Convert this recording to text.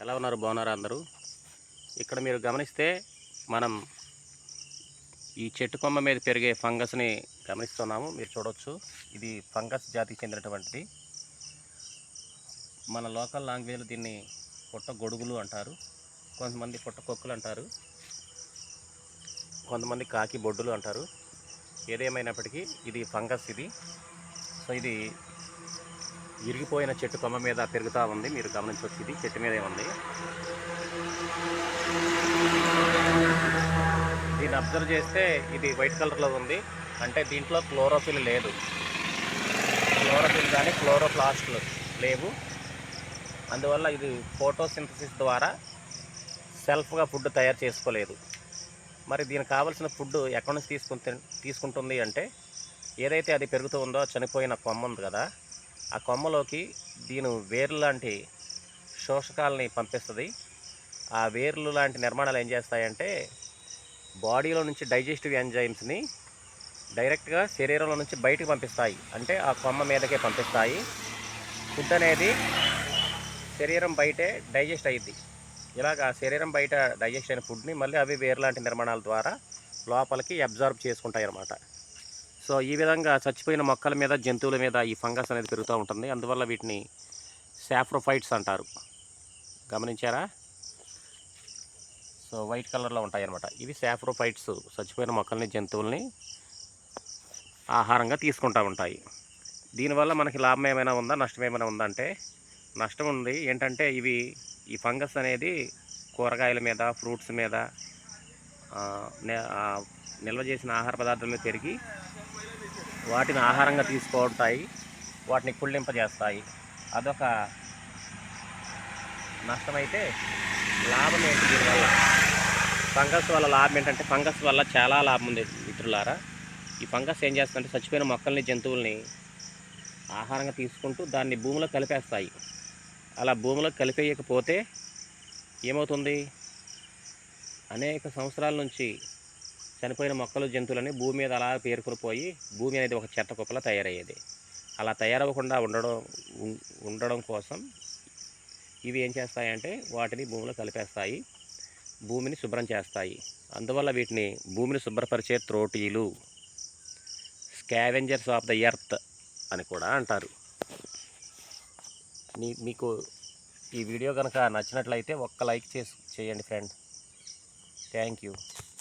ఎలా ఉన్నారు? బాగున్నారా అందరూ? ఇక్కడ మీరు గమనిస్తే మనం ఈ చెట్టు కొమ్మ మీద పెరిగే ఫంగస్ని గమనిస్తున్నాము. మీరు చూడవచ్చు, ఇది ఫంగస్ జాతికి చెందినటువంటిది. మన లోకల్ లాంగ్వేజ్లో దీన్ని పుట్ట గొడుగులు అంటారు, కొంతమంది పుట్ట కొక్కులు అంటారు, కొంతమంది కాకి బొడ్డులు అంటారు. ఏదేమైనప్పటికీ ఇది ఫంగస్. సో ఇది ఇరిగిపోయిన చెట్టు కొమ్మ మీద పెరుగుతూ ఉంది. మీరు గమనించవచ్చు, ఇది చెట్టు మీదే ఉంది. దీన్ని అబ్జర్వ్ చేస్తే ఇది వైట్ కలర్లో ఉంది, అంటే దీంట్లో క్లోరోఫిల్ లేదు. క్లోరోఫిల్ కానీ క్లోరోప్లాస్ట్లు లేవు. అందువల్ల ఇది ఫోటోసింథసిస్ ద్వారా సెల్ఫ్గా ఫుడ్ తయారు చేసుకోలేదు. మరి దీనికి కావాల్సిన ఫుడ్ ఎక్కడి నుంచి తీసుకుంటుంది అంటే, ఏదైతే అది పెరుగుతూ ఉందో చనిపోయిన కొమ్మ ఉంది కదా, ఆ కొమ్మలోకి దీని వేర్లు లాంటి శోషకాలని పంపిస్తుంది. ఆ వేర్లు లాంటి నిర్మాణాలు ఏం చేస్తాయంటే, బాడీలో నుంచి డైజెస్టివ్ ఎంజైమ్స్ని డైరెక్ట్గా శరీరంలో నుంచి బయటకు పంపిస్తాయి, అంటే ఆ కొమ్మ మీదకే పంపిస్తాయి. ఫుడ్ అనేది శరీరం బయటే డైజెస్ట్ అయ్యిద్ది. ఇలాగా శరీరం బయట డైజెస్ట్ అయిన ఫుడ్ని మళ్ళీ అవి వేరు లాంటి నిర్మాణాల ద్వారా లోపలికి అబ్జర్వ్ చేసుకుంటాయి అన్నమాట. సో ఈ విధంగా చచ్చిపోయిన మొక్కల మీద, జంతువుల మీద ఈ ఫంగస్ అనేది పెరుగుతూ ఉంటుంది. అందువల్ల వీటిని సాఫ్రోఫైట్స్ అంటారు. గమనించారా? సో వైట్ కలర్లో ఉంటాయి అన్నమాట. ఇవి సాఫ్రోఫైట్స్ చచ్చిపోయిన మొక్కల్ని, జంతువుల్ని ఆహారంగా తీసుకుంటూ ఉంటాయి. దీనివల్ల మనకి లాభం ఏమైనా ఉందా, నష్టం ఏమైనా ఉందా అంటే నష్టం ఉంది. ఏంటంటే ఈ ఫంగస్ అనేది కూరగాయల మీద, ఫ్రూట్స్ మీద, నిల్వ చేసిన ఆహార పదార్థాల మీద పెరిగి వాటిని ఆహారంగా తీసుకుంటాయి, వాటిని కుళ్ళింపజేస్తాయి. అదొక నష్టమైతే లాభం ఏంటి దీనివల్ల? ఫంగస్ వల్ల లాభం ఏంటంటే, ఫంగస్ వల్ల చాలా లాభం ఉంది మిత్రులారా. ఈ ఫంగస్ ఏం చేస్తుందంటే, చచ్చిపోయిన మొక్కల్ని, జంతువుల్ని ఆహారంగా తీసుకుంటూ దాన్ని భూమిలో కలిపేస్తాయి. అలా భూమిలో కలిపేయకపోతే ఏమవుతుంది? అనేక సంవత్సరాల నుంచి చనిపోయిన మొక్కలు, జంతువులని భూమి మీద అలా పేరుకుని పోయి భూమి అనేది ఒక చెత్త కుప్పలా తయారయ్యేది. అలా తయారవ్వకుండా ఉండడం కోసం ఇవి ఏం చేస్తాయంటే, వాటిని భూమిలో కలిపేస్తాయి, భూమిని శుభ్రం చేస్తాయి. అందువల్ల వీటిని భూమిని శుభ్రపరిచే త్రోటీలు, స్కావెంజర్స్ ఆఫ్ ద ఎర్త్ అని కూడా అంటారు. మీకు ఈ వీడియో కనుక నచ్చినట్లయితే ఒక్క లైక్ చేయండి ఫ్రెండ్. Thank you.